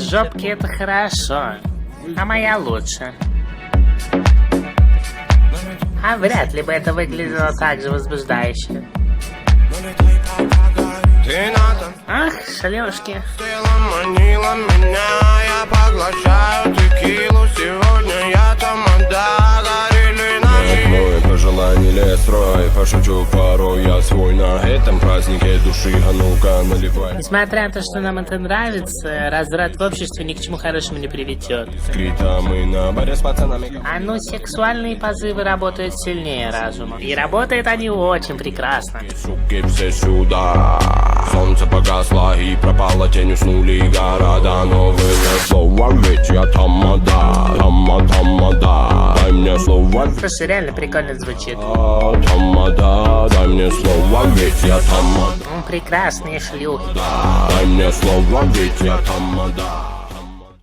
жопки это хорошо, а моя лучше. А вряд ли бы это выглядело так же возбуждающе. Ах, шлюшки. Манила меня, я поглощаю текилу. Сегодня я тамада, горели ноги. По желанию лес рой, пошучу порой я свой на этом празднике души, а ну-ка наливай. Несмотря на то, что нам это нравится, разврат в обществе ни к чему хорошему не приведет. Скрыто мы на баре с пацанами. А ну, сексуальные позывы работают сильнее разума. И работают они очень прекрасно. Суки, все сюда. Солнце погасло и пропало, тень уснули города. Новое слово, ведь я тамада, тамада. Дай мне слово. Слушай, реально прикольно звучит. Тамада, дай мне слово, ведь я тамада. Прекрасные шлюхи. Дай мне слово, ведь я тамада.